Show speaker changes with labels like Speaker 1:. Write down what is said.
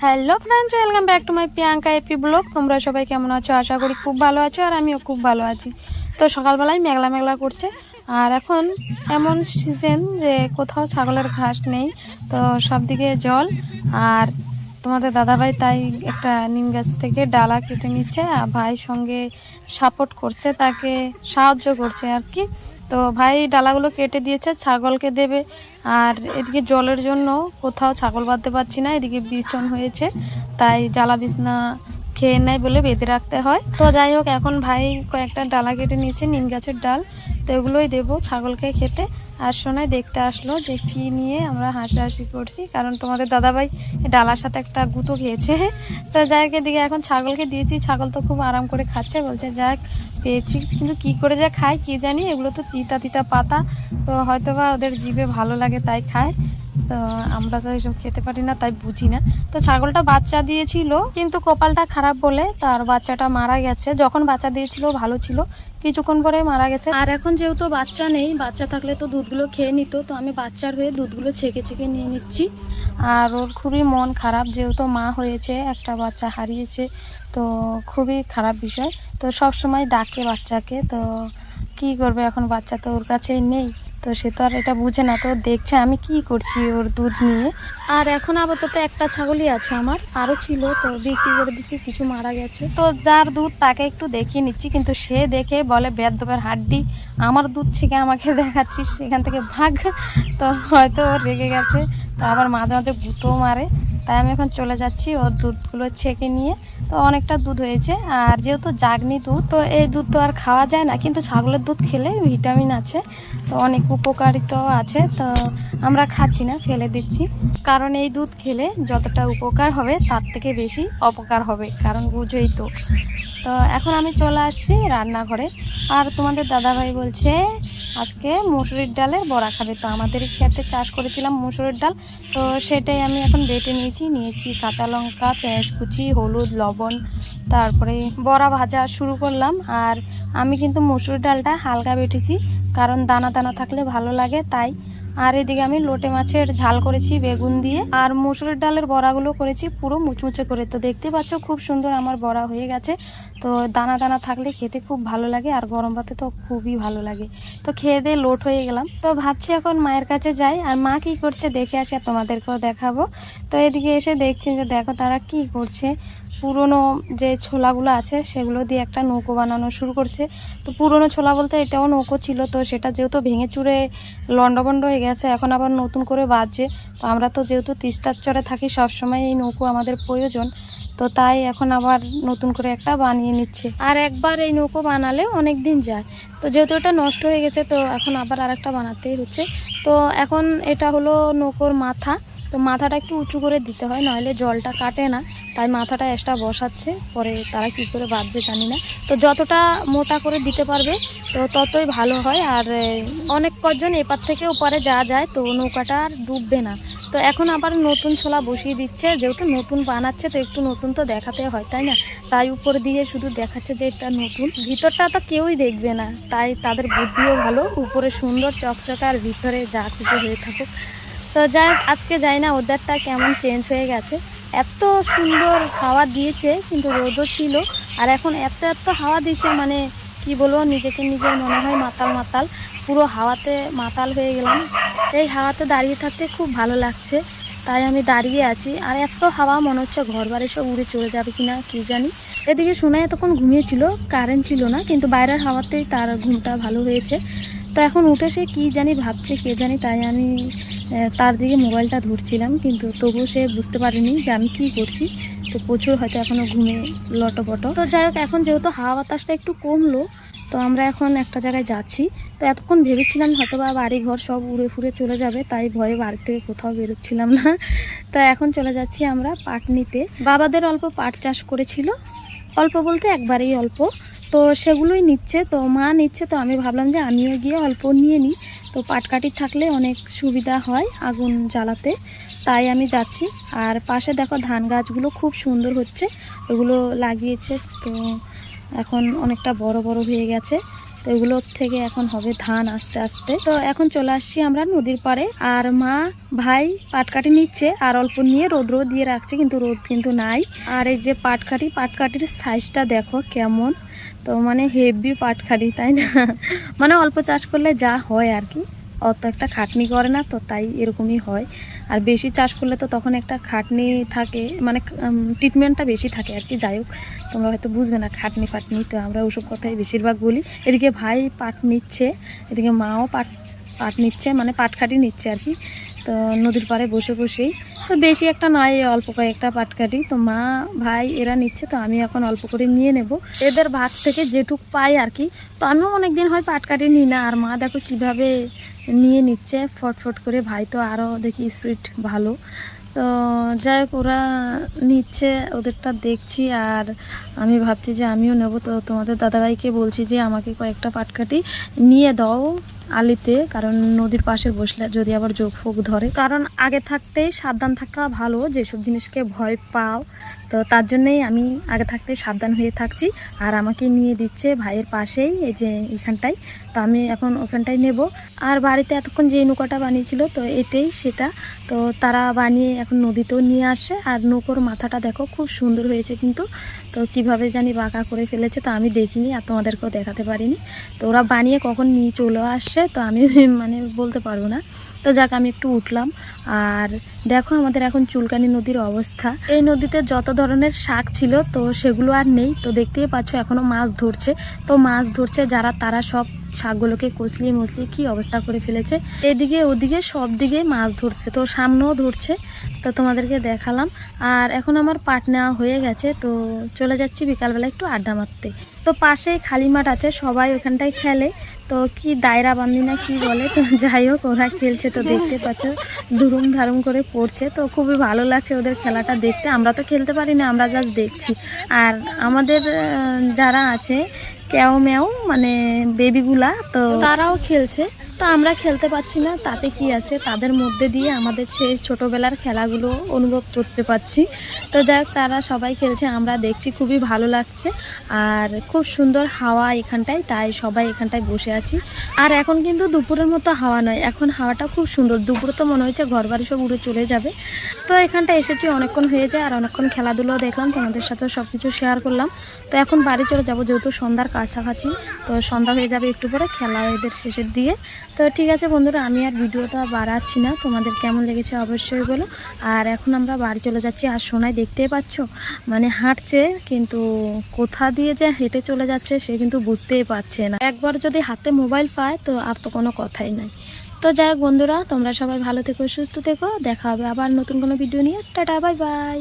Speaker 1: Hello friends, welcome back to my Priyanka AP blog. তোমরা সবাই কেমন আছো? আশা করি খুব ভালো আছো, আর আমিও খুব ভালো আছি। তো সকালবেলায় মেঘলা মেঘলা করছে, আর এখন এমন সিজন যে কোথাও ছাগলের ঘাস নেই, তো সব দিকে জল। আর তোমাদের দাদাভাই তাই একটা নিম গাছ থেকে ডালা কেটে নিচ্ছে, আর ভাই সঙ্গে সাপোর্ট করছে, তাকে সাহায্য করছে আর কি। তো ভাই ডালাগুলো কেটে দিয়েছে, ছাগলকে দেবে। আর এদিকে জলের জন্য কোথাও ছাগল বাঁধতে পারছি না, এদিকে বিছন হয়েছে, তাই জ্বালা বিছনা খেয়ে নেয় বলে বেঁধে রাখতে হয়। তো যাই হোক, এখন ভাই কয়েকটা ডালা কেটে নিয়েছে, নিম গাছের ডাল, তো এগুলোই দেবো ছাগলকে খেতে। আর শোনায় দেখতে আসলো যে কি নিয়ে আমরা হাসাহাসি করছি, কারণ তোমাদের দাদাভাই ডালার সাথে একটা গুঁতো খেয়েছে। তো যাই হোক, এদিকে এখন ছাগলকে দিয়েছি, ছাগল তো খুব আরাম করে খাচ্ছে, বলছে যাক পেয়েছি, কিন্তু কি করে যা খায় কি জানি, এগুলো তো তিতা তিতা পাতা, তো হয়তো বা ওদের জিভে ভালো লাগে তাই খায়। তো আমরা তো এইসব খেতে পারি না, তাই বুঝি না। তো ছাগলটা বাচ্চা দিয়েছিল, কিন্তু কপালটা খারাপ বলে তার বাচ্চাটা মারা গেছে। যখন বাচ্চা দিয়েছিল ভালো ছিল, কিছুক্ষণ পরে মারা গেছে। আর এখন যেহেতু বাচ্চা নেই, বাচ্চা থাকলে তো দুধগুলো খেয়ে নিত, তো আমি বাচ্চার হয়ে দুধগুলো ছেঁকে ছেঁকে নিয়ে নিচ্ছি। আর ওর খুবই মন খারাপ, যেহেতু মা হয়েছে, একটা বাচ্চা হারিয়েছে, তো খুবই খারাপ বিষয়। তো সব সময় ডাকে বাচ্চাকে, তো কি করবে, এখন বাচ্চা তো ওর কাছে নেই, তো সে তো আর এটা বুঝে না, তো দেখছে আমি কি করছি ওর দুধ নিয়ে। আর এখন আপাতত একটা ছাগলই আছে আমার, আরও ছিল, তো বিক্রি করে দিচ্ছি, কিছু মারা গেছে। তো যার দুধ তাকে একটু দেখিয়ে নিচ্ছি, কিন্তু সে দেখে বলে বেদবের হাড্ডি, আমার দুধ ছেঁকে আমাকে দেখাচ্ছিস, সেখান থেকে ভাগ। তো হয়তো ও রেগে গেছে, তো আবার মাঝে মাঝে গুঁতো মারে, তাই আমি এখন চলে যাচ্ছি ওর দুধগুলো ছেঁকে নিয়ে। তো অনেকটা দুধ হয়েছে, আর যেহেতু জাগনি দুধ, তো এই দুধ তো আর খাওয়া যায় না, কিন্তু ছাগলের দুধ খেলে ভিটামিন আছে, তো অনেক উপকারিতাও আছে। তো আমরা খাচ্ছি না, ফেলে দিচ্ছি, কারণ এই দুধ খেলে যতটা উপকার হবে তার থেকে বেশি অপকার হবে, কারণ বুঝোই তো। তো এখন আমি চলে আসছি রান্নাঘরে, আর তোমাদের দাদাভাই বলছে আজকে মুসুরির ডালের বড়া খাবে। তো আমাদের ক্ষেতে চাষ করেছিলাম মুসুরির ডাল, তো সেটাই আমি এখন বেটে নিয়েছি কাঁচা লঙ্কা, পেঁয়াজ কুচি, হলুদ, লবণ, তারপরে বড়া ভাজা শুরু করলাম। আর আমি কিন্তু মুসুরির ডালটা হালকা বেটেছি, কারণ দানা দানা থাকলে ভালো লাগে তাই। আর এদিকে আমি লোটে মাছের ঝাল করেছি বেগুন দিয়ে, আর মুসুরির ডালের বড়াগুলো করেছি পুরো মুচমুচে করে। তো দেখতে পাচ্ছ খুব সুন্দর আমার বড়া হয়ে গেছে। তো দানা দানা থাকলে খেতে খুব ভালো লাগে, আর গরম ভাতে তো খুবই ভালো লাগে। তো খেয়ে দিয়ে লোট হয়ে গেলাম, তো ভাবছি এখন মায়ের কাছে যাই, আর মা কি করছে দেখে আসি, আর তোমাদেরকেও দেখাবো। তো এদিকে এসে দেখছি যে দেখো তারা কি করছে, পুরনো যে ছোলাগুলো আছে সেগুলো দিয়ে একটা নৌকো বানানো শুরু করছে। তো পুরনো ছোলা বলতে এটাও নৌকো ছিল, তো সেটা যেহেতু ভেঙে চুরে লন্ডভন্ড হয়ে গেছে, এখন আবার নতুন করে বাজছে। তো আমরা তো যেহেতু তিস্তার চরে থাকি, সবসময় এই নৌকো আমাদের প্রয়োজন, তো তাই এখন আবার নতুন করে একটা বানিয়ে নিচ্ছে। আর একবার এই নৌকো বানালে অনেক দিন যায়, তো যেহেতু এটা নষ্ট হয়ে গেছে, তো এখন আবার আরেকটা বানাতেই হচ্ছে। তো এখন এটা হলো নৌকোর মাথা, তো মাথাটা একটু উঁচু করে দিতে হয়, নইলে জলটা কাটে না, তাই মাথাটা এক্সট্রা বসাচ্ছে, পরে তারা কি করে বাঁধবে জানি না। তো যতটা মোটা করে দিতে পারবে তো ততই ভালো হয়, আর অনেক কজন এপার থেকে ওপারে যাওয়া যায়, তো নৌকাটা আর ডুববে না। তো এখন আবার নতুন ছোলা বসিয়ে দিচ্ছে, যেহেতু নতুন বানাচ্ছে, তো একটু নতুন তো দেখাতে হয় তাই না, তাই উপর দিয়ে শুধু দেখাচ্ছে যে এটা নতুন, ভিতরটা তো কেউই দেখবে না, তাই তাদের বুদ্ধিও ভালো, উপরে সুন্দর চকচকে আর ভিতরে যা কিছু হয়ে থাকুক। তো যাই হোক, আজকে যাই না ওদেরটা কেমন চেঞ্জ হয়ে গেছে, এত সুন্দর হাওয়া দিয়েছে, কিন্তু রোদও ছিল, আর এখন এত এত হাওয়া দিচ্ছে, মানে কি বলবো, নিজেকে নিজে মনে হয় মাতাল মাতাল, পুরো হাওয়াতে মাতাল হয়ে গেলাম। এই হাওয়াতে দাঁড়িয়ে থাকতে খুব ভালো লাগছে, তাই আমি দাঁড়িয়ে আছি। আর এত হাওয়া, মনে হচ্ছে ঘর বাড়ি সব উড়ে চলে যাবে কিনা কি জানি। এদিকে শোনায় এতক্ষণ ঘুমিয়েছিল, কারেন্ট ছিল না, কিন্তু বাইরের হাওয়াতেই তার ঘুমটা ভালো হয়েছে। তো এখন উঠে সে কী জানি ভাবছে, কে জানি, তাই আমি তার দিকে মোবাইলটা ধরছিলাম, কিন্তু তবুও সে বুঝতে পারেনি যে আমি কী করছি। তো প্রচুর হয়তো এখনও ঘুমে লটপট। তো যাই হোক, এখন যেহেতু হাওয়া বাতাসটা একটু কমলো, তো আমরা এখন একটা জায়গায় যাচ্ছি। তো এতক্ষণ ভেবেছিলাম হয়তো বা বাড়ি ঘর সব উড়ে ফুরে চলে যাবে, তাই ভয়ে বাড়ি থেকে কোথাও বেরোচ্ছিলাম না। তো এখন চলে যাচ্ছি আমরা পাট নিতে। বাবাদের অল্প পাট চাষ করেছিল, অল্প বলতে একবারেই অল্প, তো সেগুলোই নিচ্ছে, তো মা নিচ্ছে, তো আমি ভাবলাম যে আমিও গিয়ে অল্প নিয়ে নিই, তো পাটকাঠি থাকলে অনেক সুবিধা হয় আগুন জ্বালাতে, তাই আমি যাচ্ছি। আর পাশে দেখো ধান গাছগুলো খুব সুন্দর হচ্ছে, ওগুলো লাগিয়েছে, তো এখন অনেকটা বড় বড় হয়ে গেছে। তো এগুলোর থেকে এখন হবে ধান আস্তে আস্তে। তো এখন চলে আসছি আমরা নদীর পাড়ে, আর মা ভাই পাটকাঠি নিচ্ছে আর অল্প নিয়ে রোদ দিয়ে রাখছে, কিন্তু রোদ কিন্তু নাই। আর এই যে পাটকাঠির সাইজটা দেখো কেমন, তো মানে হেভি পাটকাঠি, তাই না? মানে অল্প চাষ করলে যা হয় আর কি, অত একটা খাটনি করে না, তো তাই এরকমই হয়। আর বেশি চাষ করলে তো তখন একটা খাটনি থাকে, মানে ট্রিটমেন্টটা বেশি থাকে আর কি। যাই হোক, তোমরা হয়তো বুঝবে না খাটনি ফাটনি, তো আমরা ওসব কথাই বেশিরভাগ বলি। এদিকে ভাই পাট নিচ্ছে, এদিকে মাও পাট নিচ্ছে, মানে পাটকাঠি নিচ্ছে আর কি। তো নদীর পাড়ে বসেই, তো বেশি একটা নয়, অল্প কয়েকটা পাটকাঠি তো মা ভাই এরা নিচ্ছে, তো আমি এখন অল্প করে নিয়ে নেব এদের ভাগ থেকে যেটুক পাই আর কি। তো আমিও অনেকদিন হয় পাটকাঠি নিই না, আর মা দেখো কিভাবে নিয়ে নিচ্ছে ফটফট করে। ভাই তো আরও দেখি স্পিড ভালো। তো যাই হোক, ওরা নিচ্ছে, ওদেরটা দেখছি, আর আমি ভাবছি যে আমিও নেব। তো তোমাদের দাদাভাইকে বলছি যে আমাকে কয়েকটা পাটকাঠি নিয়ে দাও আলিতে, কারণ নদীর পাশে বসলে যদি আবার যোগ ফোক ধরে, কারণ আগে থাকতেই সাবধান থাকা ভালো, যেসব জিনিসকে ভয় পাও। তো তার জন্যেই আমি আগে থাকতে সাবধান হয়ে থাকছি। আর আমাকে নিয়ে দিচ্ছে ভাইয়ের পাশেই, এই যে এখানটায়। তো আমি এখন ওখানটায় নেব। আর বাড়িতে এতক্ষণ যে নৌকাটা বানিয়েছিল, তো এটাই সেটা। তো তারা বানিয়ে এখন নদীতেও নিয়ে আসে। আর নৌকোর মাথাটা দেখো খুব সুন্দর হয়েছে কিন্তু, তো কিভাবে জানি বাঁকা করে ফেলেছে, তো আমি দেখিনি আর তোমাদেরকেও দেখাতে পারিনি। তো ওরা বানিয়ে কখন নিয়ে চলে আসে তো আমি মানে বলতে পারবো না। তো যাক, আমি একটু উঠলাম। আর দেখো আমাদের এখন চুলকানি নদীর অবস্থা। এই নদীতে যত ধরনের শাক ছিল তো সেগুলো আর নেই। তো দেখতেই পাচ্ছ এখনো মাছ ধরছে। তো মাছ ধরছে যারা, তারা সব শাকগুলোকে কষলিয়ে মসলিয়ে কি অবস্থা করে ফেলেছে। এদিকে ওদিকে সব দিকে মাছ ধরছে, তো সামনেও ধরছে। তো তোমাদেরকে দেখালাম। আর এখন আমার পাট নেওয়া হয়ে গেছে, তো চলে যাচ্ছি বিকালবেলা একটু আড্ডা মারতে। তো পাশে খালি মাঠ আছে, সবাই ওখানটায় খেলে। তো কি দায়রা বান্ধি না কি বলে, তো যাই হোক ওরা খেলছে। তো দেখতে পাচ্ছ ধুরুম ধারুম করে পড়ছে, তো খুবই ভালো লাগছে ওদের খেলাটা দেখতে। আমরা তো খেলতে পারি না, আমরা জাস্ট দেখছি। আর আমাদের যারা আছে ক্যাও ম্যাও, মানে বেবিগুলা, তো তারাও খেলছে। তো আমরা খেলতে পারছি না, তাতে কি আছে, তাদের মধ্যে দিয়ে আমাদের সেই ছোটোবেলার খেলাগুলো অনুভব করতে পারছি। তো যাই হোক, তারা সবাই খেলছে, আমরা দেখছি, খুবই ভালো লাগছে। আর খুব সুন্দর হাওয়া এখানটায়, তাই সবাই এখানটায় বসে আছি। আর এখন কিন্তু দুপুরের মতো হাওয়া নয়, এখন হাওয়াটা খুব সুন্দর। দুপুরে তো মনে হচ্ছে ঘর বাড়ি সব উড়ে চলে যাবে। তো এখানটা এসেছি, অনেকক্ষণ হয়ে যায়, আর অনেকক্ষণ খেলাধুলো দেখলাম, তোমাদের সাথে সব কিছু শেয়ার করলাম। তো এখন বাড়ি চলে যাব, যেহেতু সন্ধ্যার কাছাকাছি। তো সন্ধ্যা হয়ে যাবে একটু পরে, খেলা এদের শেষের দিয়ে। তো ঠিক আছে বন্ধুরা, আমি আর ভিডিওটা বাড়াচ্ছি না, তোমাদের কেমন লেগেছে অবশ্যই বলো। আর এখন আমরা বাড়ি চলে যাচ্ছি। আর সোনাই দেখতেই পাচ্ছ মানে হাঁটছে, কিন্তু কোথা দিয়ে যে হেঁটে চলে যাচ্ছে সে কিন্তু বুঝতেই পারছে না। একবার যদি হাতে মোবাইল পায় তো আর তো কোনো কথাই নাই। তো যাই হোক বন্ধুরা, তোমরা সবাই ভালো থেকো, সুস্থ থেকো, দেখা হবে আবার নতুন কোনো ভিডিও নিয়ে। Tata, bye bye.